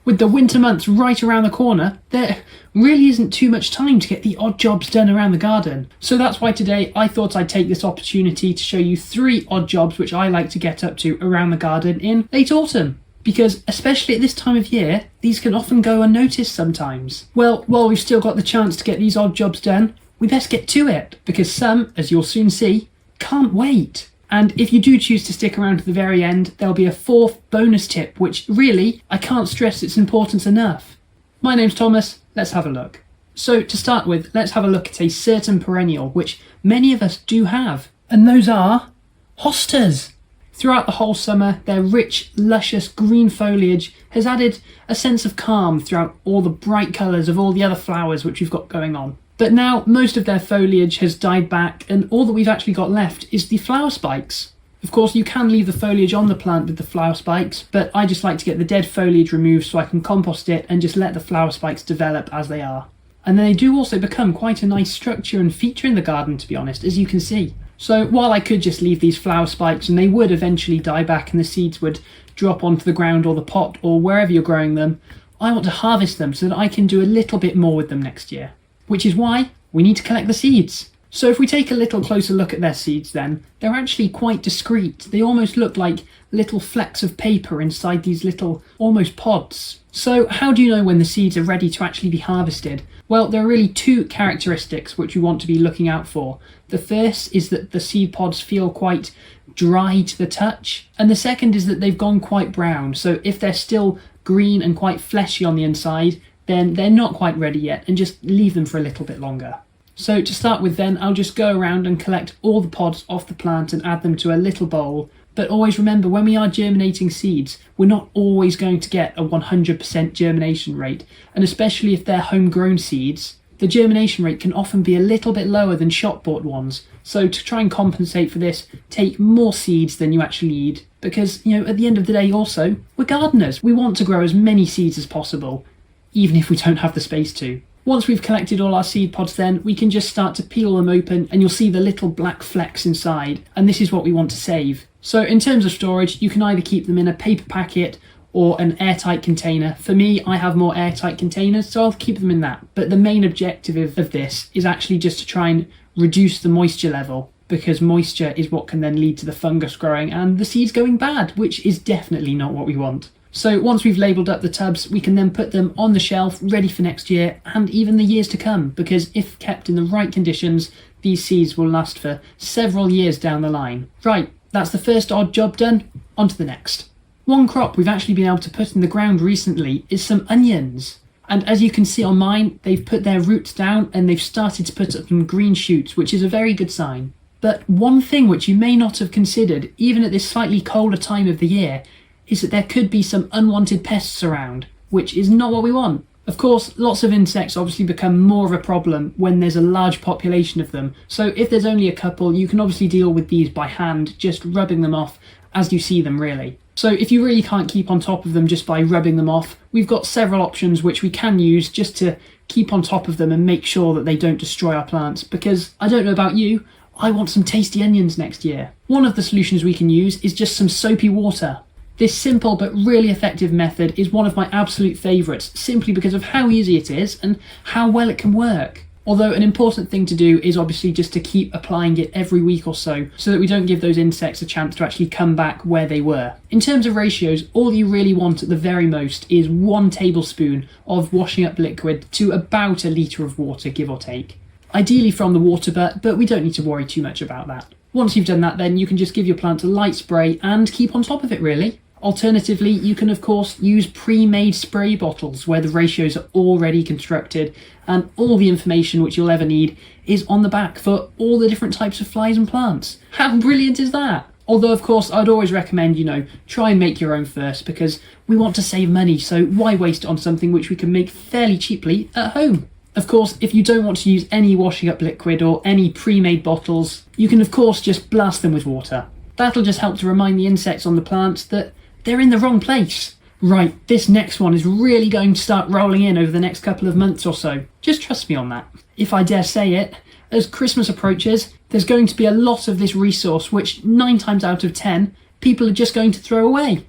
With the winter months right around the corner, there really isn't too much time to get the odd jobs done around the garden. So that's why today I thought I'd take this opportunity to show you 3 odd jobs which I like to get up to around the garden in late autumn. Because especially at this time of year, these can often go unnoticed sometimes. Well, while we've still got the chance to get these odd jobs done, we best get to it, because some, as you'll soon see, can't wait. And if you do choose to stick around to the very end, there'll be a 4th bonus tip, which really, I can't stress its importance enough. My name's Thomas, let's have a look. So to start with, let's have a look at a certain perennial, which many of us do have, and those are hostas. Throughout the whole summer, their rich, luscious green foliage has added a sense of calm throughout all the bright colours of all the other flowers which we've got going on. But now most of their foliage has died back, and all that we've actually got left is the flower spikes. Of course, you can leave the foliage on the plant with the flower spikes, but I just like to get the dead foliage removed so I can compost it and just let the flower spikes develop as they are. And then they do also become quite a nice structure and feature in the garden, to be honest, as you can see. So while I could just leave these flower spikes and they would eventually die back and the seeds would drop onto the ground or the pot or wherever you're growing them, I want to harvest them so that I can do a little bit more with them next year. Which is why we need to collect the seeds. So if we take a little closer look at their seeds then, they're actually quite discreet. They almost look like little flecks of paper inside these little, almost pods. So how do you know when the seeds are ready to actually be harvested? Well, there are really 2 characteristics which we want to be looking out for. The first is that the seed pods feel quite dry to the touch, and the second is that they've gone quite brown. So if they're still green and quite fleshy on the inside, then they're not quite ready yet, and just leave them for a little bit longer. So to start with then, I'll just go around and collect all the pods off the plant and add them to a little bowl. But always remember, when we are germinating seeds, we're not always going to get a 100% germination rate, and especially if they're homegrown seeds, the germination rate can often be a little bit lower than shop-bought ones. So to try and compensate for this, take more seeds than you actually need, because, at the end of the day also, we're gardeners. We want to grow as many seeds as possible, even if we don't have the space to. Once we've collected all our seed pods then, we can just start to peel them open and you'll see the little black flecks inside, and this is what we want to save. So in terms of storage, you can either keep them in a paper packet or an airtight container. For me, I have more airtight containers, so I'll keep them in that. But the main objective of this is actually just to try and reduce the moisture level, because moisture is what can then lead to the fungus growing and the seeds going bad, which is definitely not what we want. So once we've labelled up the tubs, we can then put them on the shelf ready for next year and even the years to come, because if kept in the right conditions, these seeds will last for several years down the line. Right, that's the first odd job done, on to the next. One crop we've actually been able to put in the ground recently is some onions. And as you can see on mine, they've put their roots down and they've started to put up some green shoots, which is a very good sign. But one thing which you may not have considered, even at this slightly colder time of the year, is that there could be some unwanted pests around, which is not what we want. Of course, lots of insects obviously become more of a problem when there's a large population of them. So if there's only a couple, you can obviously deal with these by hand, just rubbing them off as you see them really. So if you really can't keep on top of them just by rubbing them off, we've got several options which we can use just to keep on top of them and make sure that they don't destroy our plants, because I don't know about you, I want some tasty onions next year. One of the solutions we can use is just some soapy water. This simple but really effective method is one of my absolute favourites, simply because of how easy it is and how well it can work. Although an important thing to do is obviously just to keep applying it every week or so that we don't give those insects a chance to actually come back where they were. In terms of ratios, all you really want at the very most is 1 tablespoon of washing up liquid to about a litre of water, give or take. Ideally from the water butt, but we don't need to worry too much about that. Once you've done that then, you can just give your plant a light spray and keep on top of it really. Alternatively, you can of course use pre-made spray bottles where the ratios are already constructed and all the information which you'll ever need is on the back for all the different types of flies and plants. How brilliant is that? Although of course I'd always recommend, try and make your own first, because we want to save money, so why waste it on something which we can make fairly cheaply at home? Of course, if you don't want to use any washing up liquid or any pre-made bottles, you can of course just blast them with water. That'll just help to remind the insects on the plants that they're in the wrong place. Right, this next one is really going to start rolling in over the next couple of months or so. Just trust me on that. If I dare say it, as Christmas approaches, there's going to be a lot of this resource which 9 times out of 10, people are just going to throw away.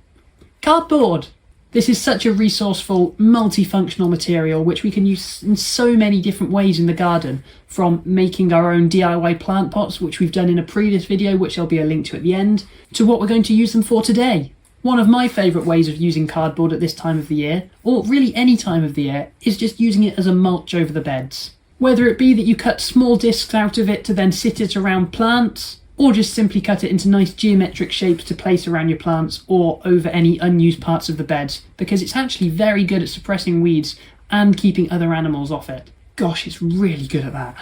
Cardboard! This is such a resourceful, multifunctional material which we can use in so many different ways in the garden, from making our own DIY plant pots, which we've done in a previous video, which there'll be a link to at the end, to what we're going to use them for today. One of my favourite ways of using cardboard at this time of the year, or really any time of the year, is just using it as a mulch over the beds. Whether it be that you cut small discs out of it to then sit it around plants, or just simply cut it into nice geometric shapes to place around your plants or over any unused parts of the beds, because it's actually very good at suppressing weeds and keeping other animals off it. Gosh, it's really good at that.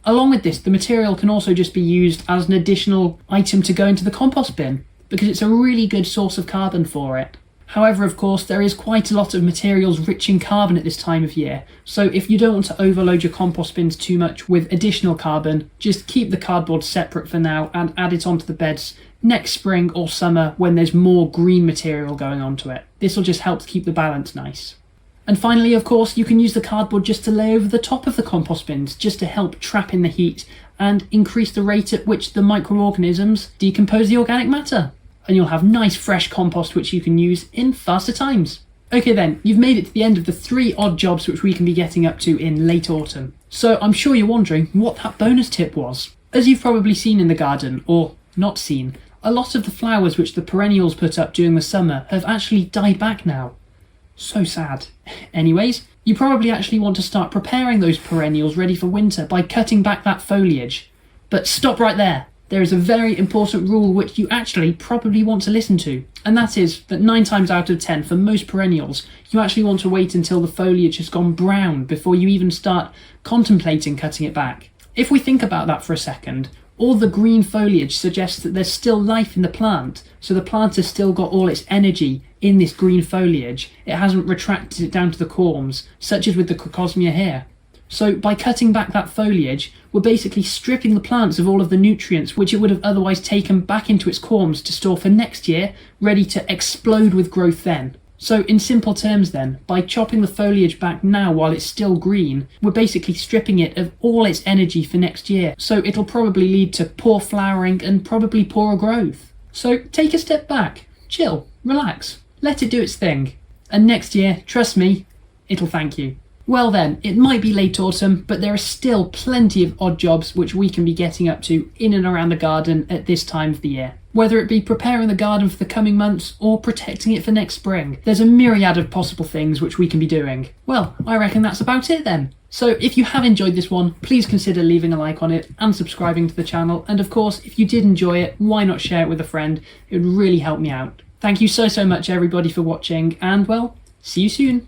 Along with this, the material can also just be used as an additional item to go into the compost bin, because it's a really good source of carbon for it. However, of course, there is quite a lot of materials rich in carbon at this time of year, so if you don't want to overload your compost bins too much with additional carbon, just keep the cardboard separate for now and add it onto the beds next spring or summer when there's more green material going onto it. This will just help to keep the balance nice. And finally, of course, you can use the cardboard just to lay over the top of the compost bins, just to help trap in the heat and increase the rate at which the microorganisms decompose the organic matter. And you'll have nice fresh compost which you can use in faster times. Okay then, you've made it to the end of the 3 odd jobs which we can be getting up to in late autumn. So I'm sure you're wondering what that bonus tip was. As you've probably seen in the garden, or not seen, a lot of the flowers which the perennials put up during the summer have actually died back now. So sad. Anyways, you probably actually want to start preparing those perennials ready for winter by cutting back that foliage. But stop right there. There is a very important rule which you actually probably want to listen to, and that is that 9 times out of 10 for most perennials, you actually want to wait until the foliage has gone brown before you even start contemplating cutting it back. If we think about that for a second, all the green foliage suggests that there's still life in the plant, so the plant has still got all its energy in this green foliage. It hasn't retracted it down to the corms, such as with the Crocosmia here. So by cutting back that foliage, we're basically stripping the plants of all of the nutrients which it would have otherwise taken back into its corms to store for next year, ready to explode with growth then. So in simple terms then, by chopping the foliage back now while it's still green, we're basically stripping it of all its energy for next year. So it'll probably lead to poor flowering and probably poorer growth. So take a step back, chill, relax, let it do its thing. And next year, trust me, it'll thank you. Well then, it might be late autumn, but there are still plenty of odd jobs which we can be getting up to in and around the garden at this time of the year. Whether it be preparing the garden for the coming months or protecting it for next spring, there's a myriad of possible things which we can be doing. Well, I reckon that's about it then. So if you have enjoyed this one, please consider leaving a like on it and subscribing to the channel. And of course, if you did enjoy it, why not share it with a friend? It would really help me out. Thank you so much everybody for watching, and well, see you soon.